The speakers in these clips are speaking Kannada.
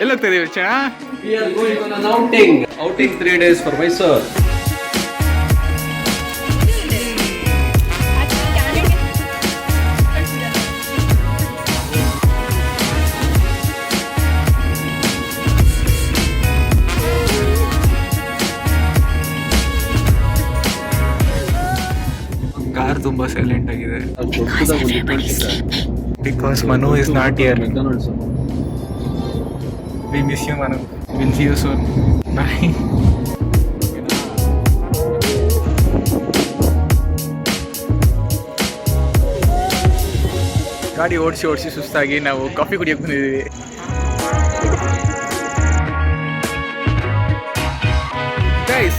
ಎಲ್ಲಿ ಹೋಗ್ತಾ ಇದೀವಿ ಚಾ? We are going on an outing. Outing 3 days for Mysore. Car ತುಂಬಾ ಸೈಲೆಂಟ್ ಆಗಿದೆ because Manu is not here. We miss you, Manu. We'll see you soon. Bye. ಗಾಡಿ ಓಡಿಸಿ ಸುಸ್ತಾಗಿ ನಾವು ಕಾಫಿ ಕುಡಿಯೋಕೆ ಬಂದಿದ್ದೀವಿ.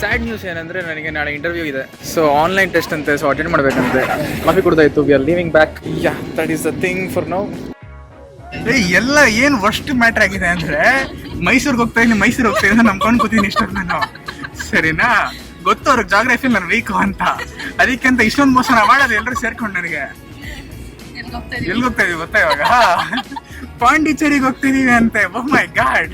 ಸ್ಯಾಡ್ ನ್ಯೂಸ್ ಏನಂದ್ರೆ ನನಗೆ ನಾಳೆ ಇಂಟರ್ವ್ಯೂ ಇದೆ. ಸೊ ಆನ್ಲೈನ್ ಟೆಸ್ಟ್ ಅಂತೆ, ಸೊ ಅಟೆಂಡ್ ಮಾಡಬೇಕಂತೆ. ಕಾಫಿ ಕುಡ್ದಾಯ್ತು. We are leaving back. Ya, that is the thing for now. ಎಲ್ಲ ಏನ್ ವರ್ಸ್ಟ್ ಮ್ಯಾಟ್ರ್ ಆಗಿದೆ ಅಂದ್ರೆ ಮೈಸೂರಿಗೆ ಹೋಗ್ತಾ ಇದ್ದೀನಿ ಅಂತ ನಂಬ್ಕೊಂಡು ಕೂತೀನಿ ಇಷ್ಟ ನಾನು. ಸರಿನಾ? ಗೊತ್ತು ಅವ್ರಿಗೆ ಜಾಗ್ರಫಿ ನಾನು ವೀಕು ಅಂತ, ಅದಕ್ಕಿಂತ ಇಷ್ಟೊಂದು ಮೋಸನ ಮಾಡೋದು ಎಲ್ಲರೂ ಸೇರ್ಕೊಂಡು ನನಗೆ. ಎಲ್ಲಿ ಹೋಗ್ತಾ ಇದೀವಿ ಗೊತ್ತಾ ಇವಾಗ? ಪಾಂಡಿಚೇರಿಗೆ ಹೋಗ್ತಿದೀವಿ ಅಂತೆ. ಓಹ್ ಮೈ ಗಾಡ್.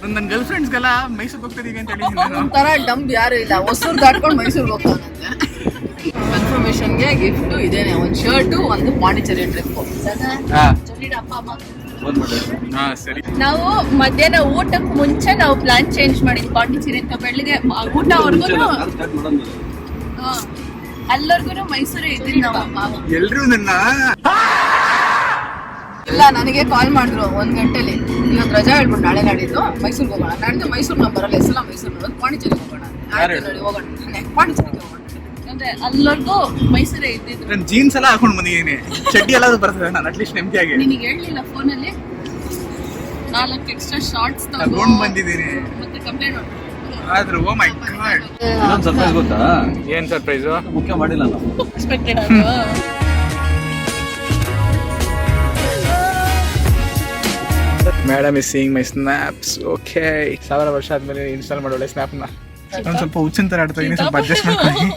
ನನ್ನ ಗರ್ಲ್ ಫ್ರೆಂಡ್ಸ್ಗೆಲ್ಲ ಮೈಸೂರಿಗೆ ಹೋಗ್ತಿದೀವಿ ಅಂತ ಹೇಳಿದ್ದೀನಿ ನಾನು. ಒಂಥರ ಡಂಪ್ ಯಾರು ಇಲ್ಲ, ಹೊಸೂರು ದಾಟ್ಕೊಂಡು ಮೈಸೂರಿಗೆ ಹೋಗ್ತಾನಂತೆ. ಕನ್ಫರ್ಮೇಶನ್ಗೆ ಗಿಫ್ಟ್ ಇದೇನೆ, ಒಂದು ಶರ್ಟು, ಒಂದು ಪಾಂಡಿಚೇರಿ ಟ್ರಿಪ್. ಸರಿ. ನಾವು ಮಧ್ಯಾಹ್ನ ಊಟಕ್ಕೆ ಮುಂಚೆ ನಾವು ಪ್ಲಾನ್ ಚೇಂಜ್ ಮಾಡಿದ್ವಿ ಪಾಂಡಿಚೇರಿ ಅಂತ. ಬೆಳಿಗ್ಗೆ ಊಟವರೆಗೂ ಅಲ್ಲವರೆಗೂ ಮೈಸೂರೇ ಇದ್ದೀವಿ ನಾವು. ಎಲ್ರೂ ನನ್ನ ಇಲ್ಲ, ನನಗೆ ಕಾಲ್ ಮಾಡಿದ್ರು 1 ಗಂಟೆಲಿ, ಇವತ್ತು ರಜಾ ಹೇಳ್ಬಿಟ್ಟು ನಾಳೆ ನಾಡಿದ್ದು ಮೈಸೂರಿಗೆ ಹೋಗೋಣ. ನಾಡಿದ್ದು ಮೈಸೂರು ನಂಬರಲ್ಲ, ಹೆಸಲ ಮೈಸೂರು ನೋಡೋದು, ಪಾಂಡಿಚೇರಿಗೆ ಹೋಗೋಣ. ಹೋಗೋಣ ಪಾಂಡಿಚೇರಿಗೆ ಹೋಗೋಣ ಅಂದ್ರೆ ಅಲ್ಲವರೆಗೂ ಮೈಸೂರೇ ಇದ್ದಿದ್ದು. ನಾನು ಜೀನ್ಸ್ ಎಲ್ಲ ಹಾಕೊಂಡು ಬಂದಿದ್ದೀನಿ, ಚಡ್ಡಿ ಎಲ್ಲ ಬರ್ತದೆ. ನಾನು ಅಟ್ಲೀಸ್ಟ್ ನೆಮ್ಮದಿಯಾಗಿ ನಿನಗೆ ಹೇಳಿಲ್ಲ ಫೋನಲ್ಲಿ 4 ಎಕ್ಸ್ಟ್ರಾ ಶಾರ್ಟ್ಸ್ ತಗೊಂಡು ಬಂದಿದ್ದೀನಿ. ಮತ್ತೆ ಕಂಪ್ಲೇಂಟ್ ಮಾಡಿ ಆದ್ರೂ ಓ ಮೈ ಗಾಡ್. ಇನ್ನೊಂದು ಸರ್ಪ್ರೈಸ್ ಗೊತ್ತಾ? ಏನ್ ಸರ್ಪ್ರೈಸ್? ಮುಖ್ಯ ಮಾಡಿಲ್ಲ ನಾವು. ಎಕ್ಸ್ಪೆಕ್ಟೆಡ್ ಅದು. Madam is seeing my snaps. Okay, 1000 ವರ್ಷ ಆದ್ಮೇಲೆ ಇನ್ಸ್ಟಾಲ್ ಮಾಡೋಳೆ ಸ್ನ್ಯಾಪ್ನ. ಒಂದು ಸ್ವಲ್ಪ ಹುಚ್ಚಿನ ಥರ ಆಡ್ತಾ ಇದೀನಿ, ಸ್ವಲ್ಪ ಅಡ್ಜಸ್ಟ್ ಮಾಡ್ಕೊಳ್ಳಿ.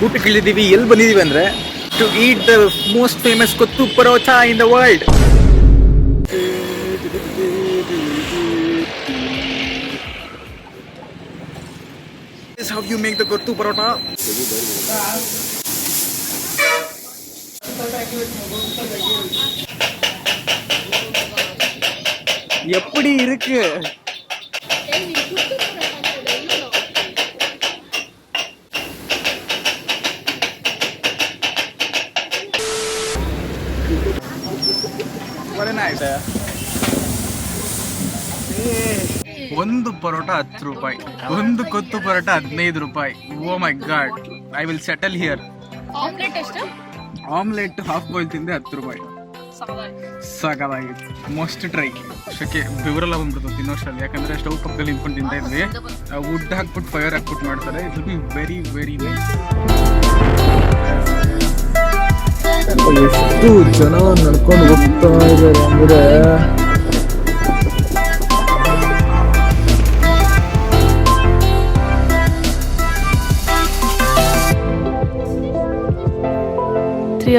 ಊಟಕ್ಕೆ ಇಳಿದೀವಿ. ಎಲ್ಲಿ ಬಂದಿದೀವಿ ಅಂದ್ರೆ to eat the most famous kothu parotta in the world. This is how you make the kottu parota. எப்படி இருக்கு? ಒಂದು ಪರೋಟ 10 ರೂಪಾಯಿ, ಒಂದು ಕೊತ್ತು ಪರೋಟ 15 ರೂಪಾಯಿ. Oh my god, I will settle here. Omelette ಎಷ್ಟು? ಆಮ್ಲೆಟ್ ಹಾಫ್ ಬಾಯ್ಲ್ ತಿಂದೆ 10 ರೂಪಾಯಿ. ಸಾಕಾಗಿತ್ತು. Most try. ಅಷ್ಟಕ್ಕೆ ಬೆವರೆಲ್ಲ ಬಂದ್ಬಿಡ್ತು ತಿನ್ನೋಷ್ಟರಲ್ಲಿ, ಯಾಕಂದ್ರೆ ಸ್ಟವ್ ಪಕ್ಕದಲ್ಲಿ ನಿಂತ್ಕೊಂಡು ತಿಂತಾ ಇದ್ವಿ. ವುಡ್ ಹಾಕ್ಬಿಟ್ಟು ಫೈರ್ ಹಾಕ್ಬಿಟ್ಟು ಮಾಡ್ತಾರೆ. It will be very very nice. ಎಷ್ಟು ಜನ ನಡ್ಕೊಂಡು ಹೋಗ್ತಾ ಇದ್ದಾರೆ ಅಂದ್ರೆ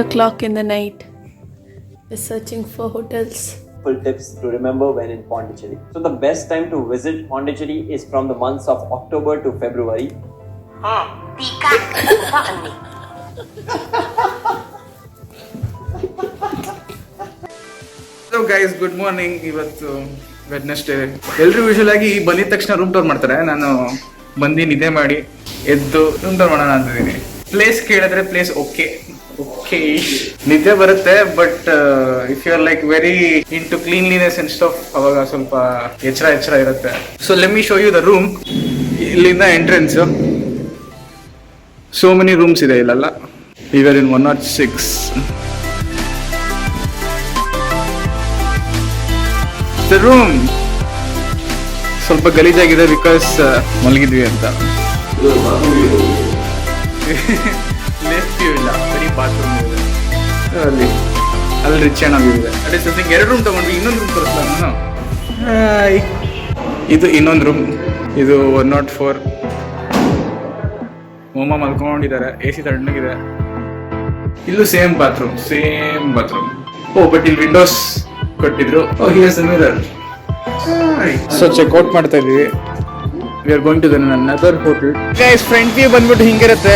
o'clock in the night. We're searching for hotels. Tips to remember when in Pondicherry. So the best time to visit Pondicherry is from the months of October to February. So guys, good morning. ಇವತ್ತು ವೆಡ್ನೆಸ್ಡೇ. ಎಲ್ಲರೂ ಯೂಶುವಲ್ ಆಗಿ ಬಂದಿದ ತಕ್ಷಣ ರೂಮ್ ಟೂರ್ ಮಾಡ್ತಾರೆ. ನಾನು ಬಂದು ನಿದ್ದೆ ಮಾಡಿ ಎದ್ದು ರೂಮ್ ಟೂರ್ ಮಾಡೋಣ ಅಂತಿದ್ದೀನಿ. ಪ್ಲೇಸ್ ಕೇಳಿದ್ರೆ ಪ್ಲೇಸ್ ಓಕೆ ನಿದ್ದೆ ಬರುತ್ತೆ, but if you are like very into cleanliness and stuff, ಅವಾಗ ಸ್ವಲ್ಪ ಎಚ್ಚರ ಇರುತ್ತೆ. So let me show you the room. ಇಲ್ಲಿಂದ ಎಂಟ್ರೆನ್ಸ್. ಸೋ ಮೆನಿ ರೂಮ್ಸ್ ಇದೆ ಇಲ್ಲೆಲ್ಲ. We are in 106. The room ಸ್ವಲ್ಪ ಗಲೀಜಾಗಿದೆ ಬಿಕಾಸ್ ಮಲಗಿದ್ವಿ ಅಂತ. ಲೆಫ್ಟ್ ವ್ಯೂ ಇಲ್ಲ, ಬರೀ ಬಾತ್ರೂಮ್ ಇದೆ. ಅಲ್ಲಿ ರಿಚ್ ವ್ಯೂ ಇದೆ. ಅದೇ ಸಮಥಿಂಗ್ 2 ರೂಮ್ ತಗೊಂಡ್ವಿ. ಇನ್ನೊಂದು ರೂಮ್ ತೋರಿಸ್ಲಾ ನಾನು? ಇದು ಇನ್ನೊಂದು ರೂಮ್. ಇದು 104. ಮೊಮ್ಮ ಮಲ್ಕೊಂಡಿದ್ದಾರೆ. AC ತಣ್ಣಗಿದೆ. ಇಲ್ಲೂ ಸೇಮ್ ಬಾತ್ರೂಮ್. ಓ ಬಟ್ ಇಲ್ಲಿ ವಿಂಡೋಸ್ ಕೊಟ್ಟಿದ್ರು. ಸೊ ಚೆಕ್ಔಟ್ ಮಾಡ್ತಾ ಇದೀವಿ. We are going to the another hotel. Guys front view ಬಂದ್ಬಿಟ್ಟು ಹಿಂಗಿರುತ್ತೆ.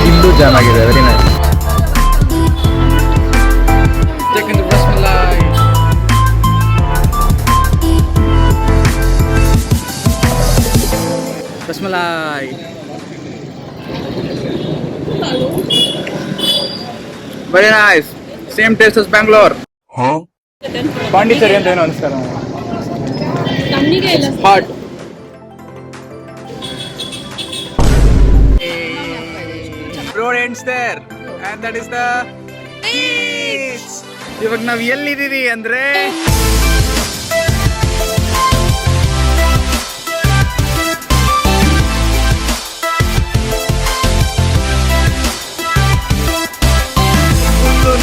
ಇಲ್ಲೂ ಜಾಮ್ ಆಗಿದೆ. Very nice. Rasmalai. Very nice. Same taste as Bangalore. Pondicherry ಅಂತ ಏನೋ ಅನಿಸ್ತಾರೆ. Hot. Road ends there and that is the beach. ಇವಾಗ ನಾವು ಎಲ್ಲಿದ್ದೀವಿ ಅಂದ್ರೆ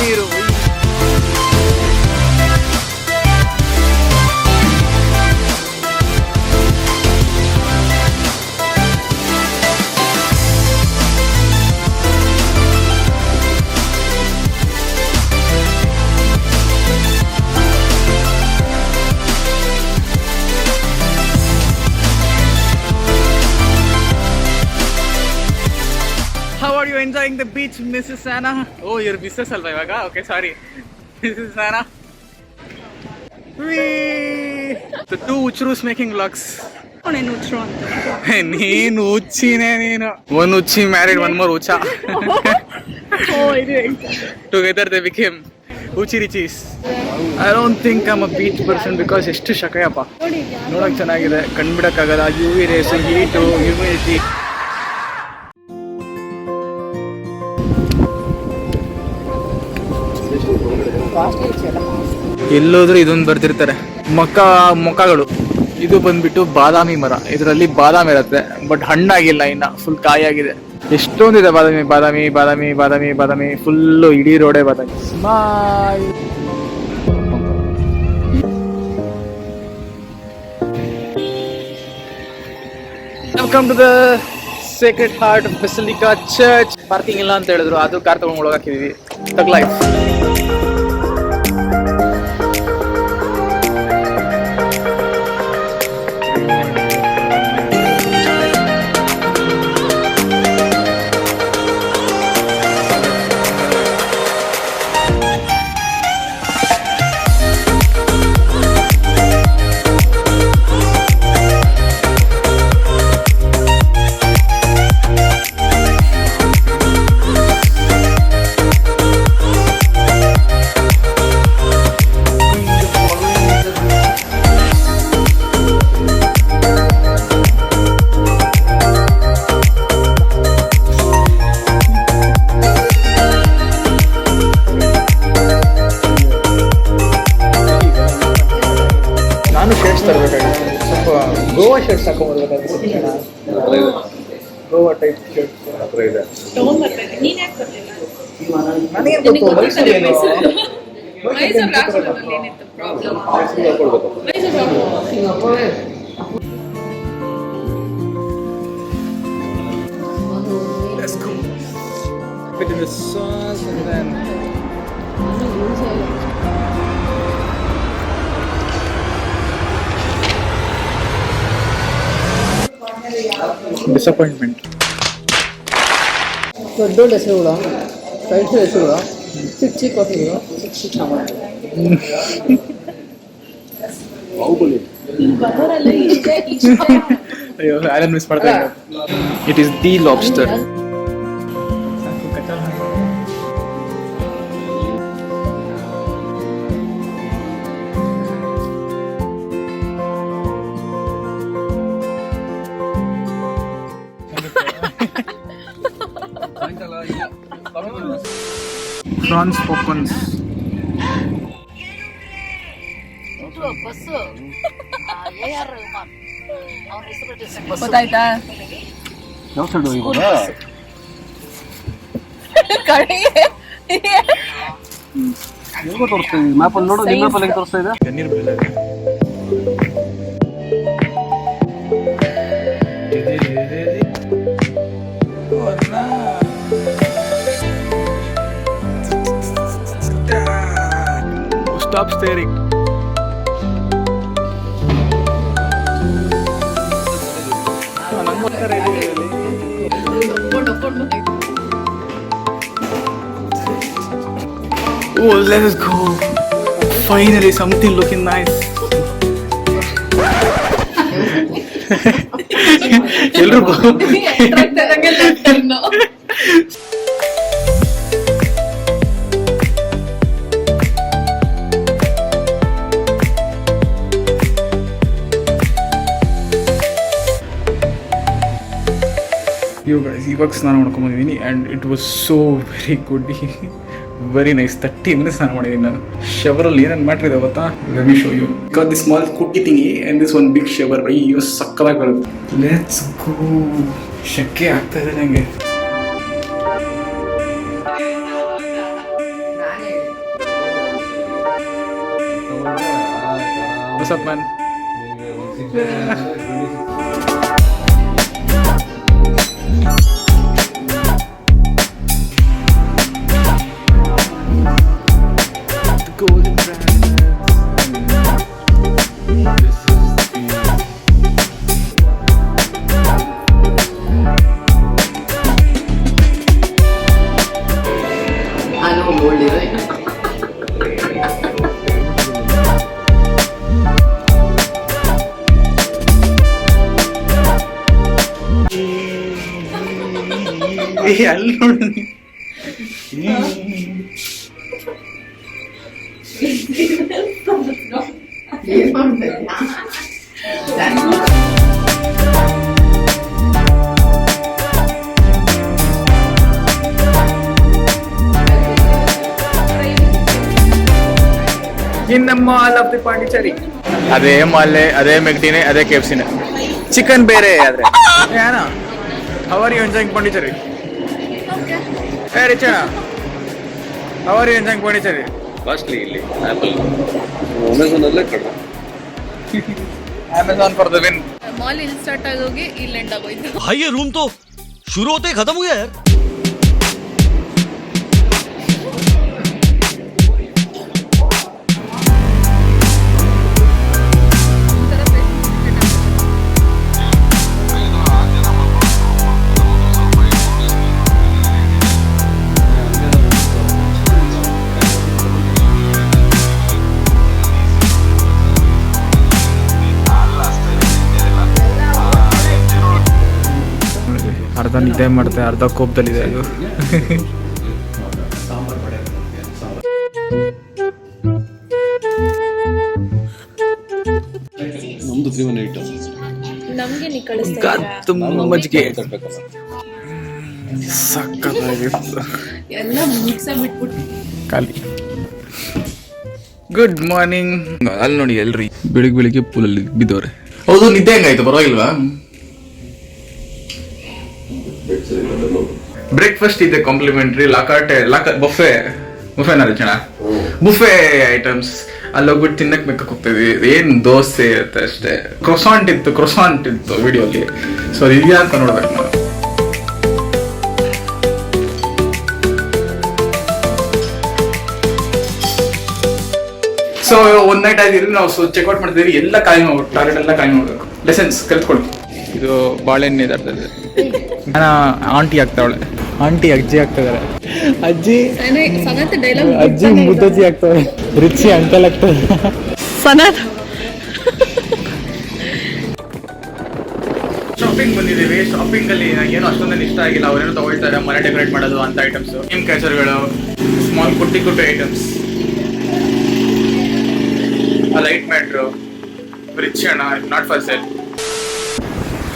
ನೀರು. How are you enjoying the beach, Mrs. Anna? Oh, you're Mrs. Alva ivaga? Okay, sorry. Mrs. Anna. Whee! The two Uchrus making vlogs. ನೀನು ಉಚ್ಚಿನೇ ನೀನು. One Uchi married one more Ucha. Together they became Uchi Richis. I don't think I'm a beach person because ಎಷ್ಟು ಶಕಯಪ್ಪ. ನೋಡಕ್ ಚೆನ್ನಾಗಿದೆ, ಕಣ್ಬಿಡಕ್ಕಾಗಲ್ಲ. UV rays, heat, humidity. ಎಲ್ಲೋದ್ರೂ ಇದೊಂದು ಬರ್ತಿರ್ತಾರೆ. ಮೊಕ್ಕಗಳು. ಇದು ಬಂದ್ಬಿಟ್ಟು ಬಾದಾಮಿ ಮರ. ಇದರಲ್ಲಿ ಬಾದಾಮಿ ಇರುತ್ತೆ, ಬಟ್ ಹಣ್ಣಾಗಿಲ್ಲ, ಇನ್ನ ಫುಲ್ ಕಾಯಾಗಿದೆ. ಎಷ್ಟೊಂದಿದೆ ಬಾದಾಮಿ ಬಾದಾಮಿ ಬಾದಾಮಿ ಬಾದಾಮಿ ಬಾದಾಮಿ. ಫುಲ್ಲು ಇಡೀ ರೋಡೇ ಬಾದಾಮಿ. Welcome to the sacred heart of basilica church. Parking ಇಲ್ಲ ಅಂತ ಹೇಳಿದ್ರು, ಅದು ಕಾರ್ ತಗೊಂಡು ಒಳಗಾಕಿದೀವಿ. Thug life. ಸ್ವಲ್ಪ ಗೋವಾ ಶರ್ಟ್ಸ್ ಹಾಕೊಂಡ್ಬರ್ಬೇಕಾದ್ರೆ. ಗೋವಾ ಟೈಪ್ ಶರ್ಟ್ಸ್ ಹತ್ರ ಇದೆ. ನನಗೇನು ಗೊತ್ತು, ಮೈಸೂರು ಏನು Let's go. Put in the sauce and then disappointment. ದೊಡ್ಡ ಹೆಸರುಗಳು, ಫ್ರೆಂಡ್ಸ್ ಹೆಸರುಗಳು, ಚಿಕ್ಕ ಚಿಕ್ಕ ಹೊಟ್ಟೆಗಳು, ಚಿಕ್ಕ ಚಿಕ್ಕ ಸಾಮಾನು. ಅಯ್ಯೋ, ಆಲನ್ ಮಿಸ್ ಮಾಡ್ತಾ ಇದ್ದಾರೆ. It is the lobster. Prawns popcorns. ಗೊತ್ತಾಯ್ತಾ? ಗಣ್ಣೀರ್ ಬೀಳ್ತಾ ಇದೆ. Stop steering. Oh, let's go. Finally, something looking nice. ಎಲ್ರಿಗೂ ಇವಾಗ ಸ್ನಾನ ಮಾಡ್ಕೊಂಬಂದಿದ್ದೀನಿ and it was so very good, very nice. 30 minutes ಸ್ನಾನ ಮಾಡಿದ್ದೀನಿ ನಾನು. ಶವರಲ್ಲಿ ಏನೇನು ಮ್ಯಾಟ್ರ್ ಇದೆ ಗೊತ್ತಾ? Let me show you. Got this small ಕುಟ್ಟಿ thingy and this one big shower. ಅಯ್ಯೋ ಸಕ್ಕದಾಗಿ ಬರುತ್ತೆ. Let's go. ಶೆಕೆ ಆಗ್ತಾ ಇದೆ ನನಗೆ. What's up, man? Golden ಅಲ್ಲಿ ನೋಡಿ in the mall of the Pondicherry. ಅದೇ ಮಾಲೆ, ಅದೇ ಮೆಗ್ಡಿನೇ, ಅದೇ ಕೆಎಫ್ಸಿನೇ. ಚಿಕನ್ ಬೇರೆ ಆದ್ರೆ ಏನೋ. How are you enjoying Pondicherry? Hey Richana, how are you enjoying Pondicherry? Costly ಇಲ್ಲಿ ಆಪಲ್ ಅಮೆಝಾನ್ ಅಲ್ಲೇ ಕಡಿಮೆ. Amazon for the win. Mall ಇಲ್ಲಿ ಸ್ಟಾರ್ಟ್ ಆಗೋಗಿ ಇಲ್ಲಿ ಎಂಡ್ ಆಗೋಯ್ತು. भाई ये रूम तो शुरू होते ही खत्म हो गया यार. ಅರ್ಧ ನಿದ್ದೆ ಮಾಡುತ್ತೆ, ಅರ್ಧ ಕೋಪದಲ್ಲಿದೆ ಅದು. ನಮ್ದು 318 ನಮ್ಗೆ ನೀ ಕಳಿಸ್ತಾ ಗತ್ತು ಮಜ್ಜಿಗೆ ಸಕ್ಕತ್ತಾಗಿತ್ತು. ಎಲ್ಲ ಮಿಕ್ಸ್ ಬಿಟ್ಬಿಟ್ಟು ಖಾಲಿ. Good morning. ಅಲ್ಲಿ ನೋಡಿ ಎಲ್ರಿ ಬೆಳಿಗ್ಗೆ ಪೂಲಲ್ಲಿ ಬಿದ್ದವ್ರೆ. ಹೌದು, ನಿದ್ದೆ ಹೆಂಗಾಯ್ತು? ಪರವಾಗಿಲ್ವಾ? ಬ್ರೇಕ್ಫಾಸ್ಟ್ ಇದೆ ಕಾಂಪ್ಲಿಮೆಂಟ್ರಿ. ಬುಫೆ ನರಚಣ ಬುಫೆ ಐಟಮ್ಸ್. ಅಲ್ಲಿ ಹೋಗ್ಬಿಟ್ಟು ತಿನ್ನಕ್ ಬೇಕಕ್ಕೆ ಹೋಗ್ತಿದ್ವಿ. ಏನ್ ದೋಸೆ ಇರುತ್ತೆ ಅಷ್ಟೇ. ಕ್ರೊಸಾಂಟ್ ಇತ್ತು ವಿಡಿಯೋಲಿ. ಸೊ ಅದು ಇದೆಯಾ ಅಂತ ನೋಡ್ಬೇಕು ನಾವು. ಸೊ ಒಂದ್ ನೈಟ್ ಆಗಿದ್ರೆ ನಾವು ಚೆಕ್ಔಟ್ ಮಾಡ್ತಿದ್ವಿ. ಎಲ್ಲ ಕಾಯಿ ಮಾಡ್ಬೇಕು, ಟಾರ್ಗೆಟ್ ಎಲ್ಲ ಕಾಯಿ ಮಾಡ್ಬೇಕು. ಲೆಸನ್ಸ್ ಕಲ್ತ್ಕೊಳ್ಳಿ. ಇದು ಬಾಳೆಹಣ್ಣು ಇದಾಗ್ತದೆ. ಆಂಟಿ ಆಗ್ತಾವಳೆ, ಅಜ್ಜಿ ಆಗ್ತಿದಾರೆ. ಅಜ್ಜಿ ಮುದ್ದಜ್ಜಿ ಆಗ್ತವೆ, ರುಚಿ ಅಂಕಲ್ ಆಗ್ತದೆ. ಶಾಪಿಂಗ್ ಬಂದಿದ್ದೀವಿ. ಶಾಪಿಂಗ್ ಅಲ್ಲಿ ಏನೋ ಅಷ್ಟೊಂದೇನು ಇಷ್ಟ ಆಗಿಲ್ಲ. ಅವ್ರೇನೋ ತಗೊಳ್ತಾರೆ ಮನೆ ಡೆಕೋರೇಟ್ ಮಾಡೋದು ಅಂತ ಐಟಮ್ಸ್, ನಿಮ್ ಕ್ಯಾಚರ್ಗಳು, ಸ್ಮಾಲ್ ಕುಟ್ಟಿ ಐಟಮ್ಸ್, ಲೈಟ್ ಮ್ಯಾಟ್ರು, ರಿಚ್ ಹಣ, ನಾಟ್ ಫಾರ್ ಸೇಲ್.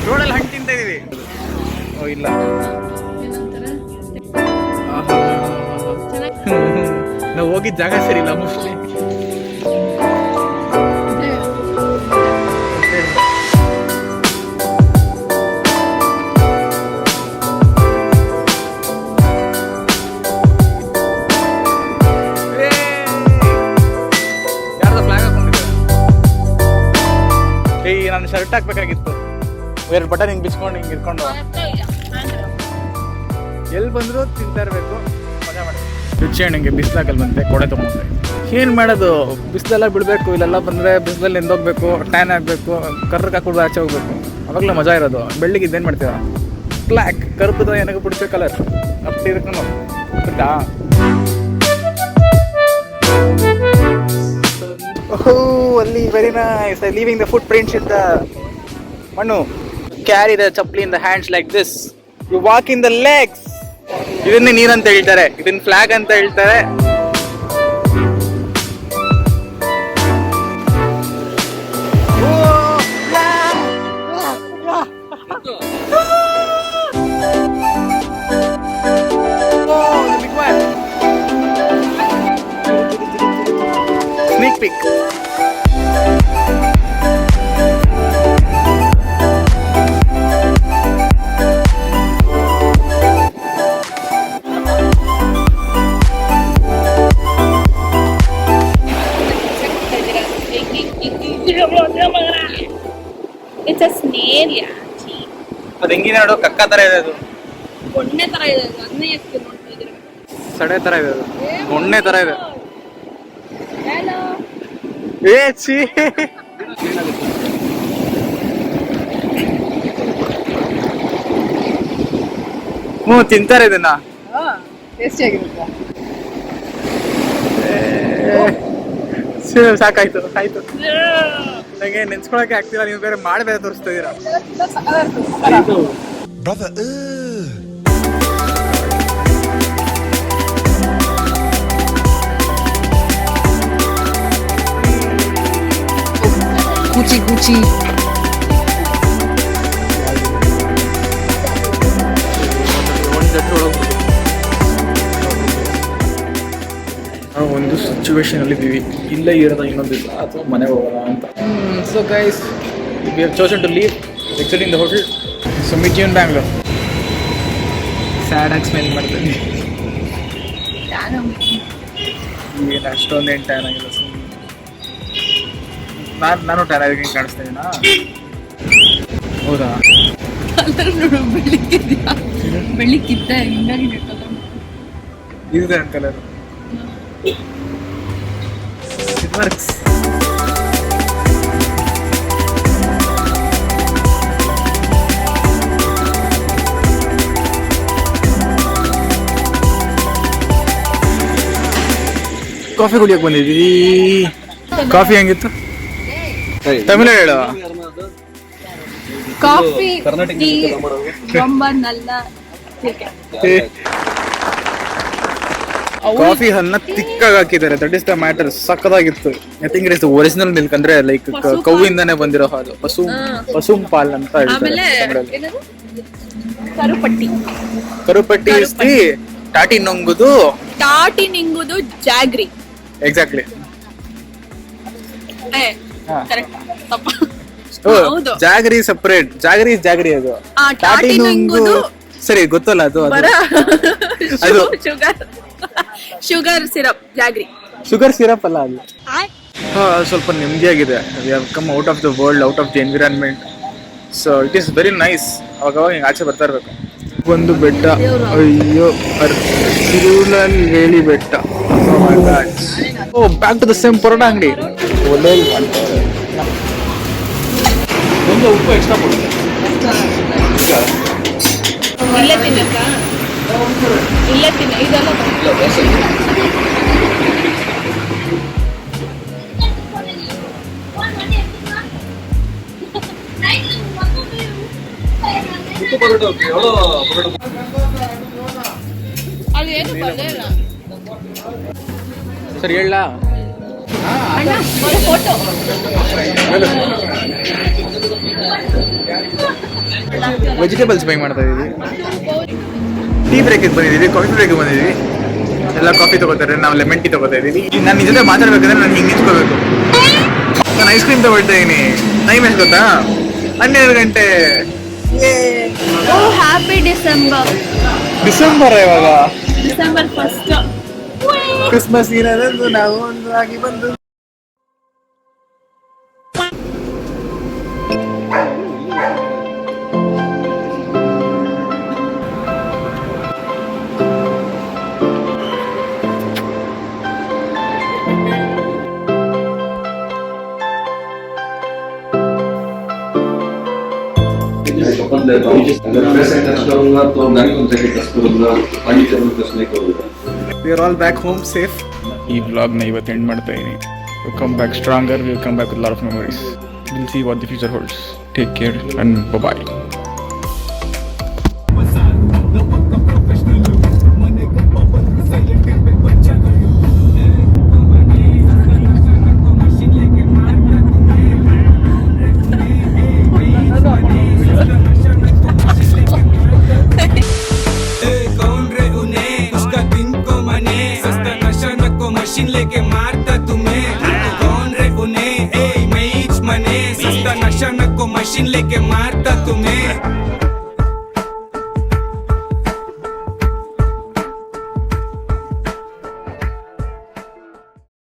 ರೋಡಲ್ಲಿ ಹಣ್ಣು ತಿಂತ ಇದೀವಿ. ಓ ಇಲ್ಲ, ನಾವು ಹೋಗಿದ್ದ ಜಾಗ ಸರಿ ಇಲ್ಲ ಮೋಸ್ಟ್ಲಿ. ನಾನು ಶರ್ಟ್ ಹಾಕ್ಬೇಕಾಗಿತ್ತು. ಎರಡು ಬಟನ್ ಹಿಂಗೆ ಬಿಚ್ಕೊಂಡು ಹಿಂಗೆ ಇಟ್ಕೊಂಡು ಎಲ್ಲಿ ಬಂದರೂ ತಿಂತಾ ಇರಬೇಕು, ಮಜಾ ಮಾಡಿ. ರುಚಿ ಹಣ್ಣಿಗೆ ಬಿಸಿಲಾಗಲ್ಲಿ ಬಂತೆ ಕೊಡೆ ತೊಗೊಂಡೆ. ಏನು ಮಾಡೋದು, ಬಿಸಿಲೆಲ್ಲ ಬಿಡಬೇಕು, ಇಲ್ಲೆಲ್ಲ ಬಂದರೆ ಬಿಸಿಲಲ್ಲಿ ನಿಂದೋಗ್ಬೇಕು, ಟ್ಯಾನ್ ಆಗಬೇಕು, ಕರ್ರಕ್ಕೆ ಹಾಕ್ಬಿಟ್ಟು ಆಚೆ ಹೋಗ್ಬೇಕು, ಅವಾಗಲೇ ಮಜಾ ಇರೋದು. ಬೆಳ್ಳಿಗೆ ಇದೇನು ಮಾಡ್ತೀರಾ, ಬ್ಲ್ಯಾಕ್ ಕರುಪದ ಏನಾಗ ಬಿಡುತ್ತೆ ಕಲರ್ ಅಪ್ಪಿ ಇದಕ್ಕೂ ಗೊತ್ತಾ. ಅಲ್ಲಿ very nice, leaving the footprints in the mannu. Carry the chappal in the hands like this, you walk in the legs. ಇದನ್ನೇ ನೀರಂತ ಹೇಳ್ತಾರೆ, ಇದನ್ನ ಫ್ಲಾಗ್ ಅಂತ ಹೇಳ್ತಾರೆ. Sneak peek. It's a snail, yeah. ಅದು ಹೆಂಗಿದೆ ನೋಡು, ಕಕ್ಕ ತರ ಇದೆ ಅದು, ಒಣ್ಣೆ ತರ ಇದೆ, ಅದನ್ನೇ ಎತ್ತಿ ನೋಡ್ತಾ ಇದ್ದೀರಾ. ಸಡೆ ತರ ಇದೆ ಅದು, ಒಣ್ಣೆ ತರ ಇದೆ. Hello. ಏ ಛೀ, ಹ್ಞೂ ತಿಂತಾರೆ ಇದನ್ನ. ಟೇಸ್ಟಿ ಆಗಿರುತ್ತೆ. ಸಾಕಾಯ್ತು ಆಯ್ತು, ನನಗೆ ನೆನ್ಸ್ಕೊಳಕ್ಕೆ ಆಗ್ತಿಲ್ಲ, ನೀವು ಬೇರೆ ಮಾಡಿ ಬೇರೆ ತೋರಿಸ್ತಾ ಇದೀರಾ. ಗುಚಿ ಗುಚಿ. ನಾವು ಒಂದು ಸಿಚುವೇಶನ್ ಅಲ್ಲಿ ಇದ್ದೀವಿ, ಇಲ್ಲೇ ಇರೋದ ಇನ್ನೊಂದಿಲ್ಲ ಅಥವಾ ಮನೆಗೆ ಹೋಗೋಣ ಅಂತ. So guys, we have chosen to leave actually in the hotel. So meet you in Bangalore. Sad ಆಗಿ ಸ್ಮೆಲ್ ಮಾಡ್ತೀನಿ, ಏನು ಅಷ್ಟೊಂದು ಏನು ಟ್ಯಾನ್ ಆಗಿಲ್ಲ. ನಾನು ಟ್ಯಾನ್ ಆಗಿ ಕಾಣಿಸ್ತಾ ಇದೀನಾ? ಹೌದಾ? ಕಲರ್ ನೋಡು, ಬೆಳಿಗ್ಗಿದ್ಯಾ, ಬೆಳಿಗ್ಗಿದ್ದೆ ಹಿಂಗಾಗಿ ಇದೆ ಕಲರ್. It works. ಕಾಫಿ ಕುಡಿಯಕ್ಕೆ ಬಂದಿದ್ದೀವಿ. ಕಾಫಿ ಹೆಂಗಿತ್ತು? ತಮಿಳು ಹೇಳು. ಕಾಫಿ ಟೀ ரொம்ப நல்ல ಕಾಫಿ ಹನ್ನ ತಿಕ್ಕಾಗಿ ಹಾಕಿದ್ದಾರೆ, ದಟ್ ಇಸ್ ದ ಮ್ಯಾಟರ್. ಸಕ್ಕದಾಗಿತ್ತು. I think it is original milk, ಅಂದ್ರೆ ಲೈಕ್ ಕೌವಿಂದಾನೆ ಬಂದಿರೋ ಹಾಲು, ಪಸುಂ ಪಾಲ್ ಅಂತ ಆಮೇಲೆ ಹೇಳ್ತಾರೆ. ಕರುಪಟ್ಟಿ. ಕರುಪಟ್ಟಿ ಇಸ್ ದಿ ಟಾಟಿ ನೊಂಗುದು, ಟಾಟಿ ನಿಂಗುದು ಜಾಗ್ರಿ. ಎಕ್ಸಾಕ್ಟ್ಲಿ. ಕರೆಕ್ಟ್. ತಪ್ಪ. ಹೌದು. ಜಾಗರಿ ಸಪರೇಟ್, ಜಾಗರಿ ಅದು. ಟಾಟಿ ನಿಂಗುದು ಸರಿ ಗೊತ್ತಲ್ಲ ಅದು. ಅದು sugar syrup jaggery. Sugar syrup ಅಲ್ಲ ಅದು. ಸ್ವಲ್ಪ ನೆಮ್ಮದಿಯಾಗಿದೆ. We have come out of the world, out of the environment. So it is very nice. ಅವಾಗ ಹಿಂಗೆ ಆಚೆ ಬರ್ತಾ ಇರ್ಬೇಕು. ಒಂದು ಬೆಟ್ಟ, ಅಯ್ಯೋ ತಿರುವಲ್ವೇಲಿ ಬೆಟ್ಟ. Oh back to the same parotta ಅಂಗಡಿ. ಒಳ್ಳೆ ಒಂದು ಉಪ್ಪು ಎಕ್ಸ್ಟ್ರಾ ಕೊಡುತ್ತೆ. ಇಲ್ಲೇ ತಿನ್ನಕ್ಕ, ಇಲ್ಲೇ ತಿನ್ನ. ಇದೆಲ್ಲ ಅದೇನು ಬರಲಿಲ್ಲ. ಸರಿ ಹೇಳ. ಫೋಟೋ ವೆಜಿಟೇಬಲ್ಸ್ ಬೈ ಮಾಡ್ತಾ ಇದೀವಿ. ಟೀ ಬ್ರೇಕಿಗೆ ಬಂದಿದ್ದೀವಿ, ಕಾಫಿ ಬ್ರೇಕಿಗೆ ಬಂದಿದ್ದೀವಿ. ಎಲ್ಲ ಕಾಫಿ ತಗೋತಾರೆ, ನಾವು ಲೆಮನ್ ಟೀ ತಗೋತಾ ಇದೀವಿ. ನಾನು ನಿಜ ಜೊತೆ ಮಾತಾಡ್ಬೇಕಂದ್ರೆ ನಾನು ಹಿಂಗೆ ನಿಂತ್ಕೋಬೇಕು. ನಾನು ಐಸ್ ಕ್ರೀಮ್ ತಗೊಳ್ತಾ ಇದೀನಿ. ಟೈಮ್ ಎಷ್ಟು ಗೊತ್ತಾ? 12 ಗಂಟೆ. Happy December. ಡಿಸೆಂಬರ್ ಇವಾಗ, ಡಿಸೆಂಬರ್ 1. ಕ್ರಿಸ್ಮಸ್ ದಿನದಂದು ನಾವು ಒಂದಾಗಿ ಬಂದು अपन देता हूँ अगर मैं से टच करूंगा तो मैं तुमसे टच करूंगा पांडिचेरी में टच नहीं करूंगा we are all back home safe. ಈ ವ್ಲಾಗ್ನ ಇವತ್ತು ಎಂಡ್ ಮಾಡ್ತಾ ಇದೀನಿ. We come back stronger, we come back with lot of memories. Will see what the future holds. Take care and bye. Machine लेके मारता तुम्हें कौन रे उन्हें ए मैं मने सस्ता नशा नको मशीन लेके मारता तुम्हें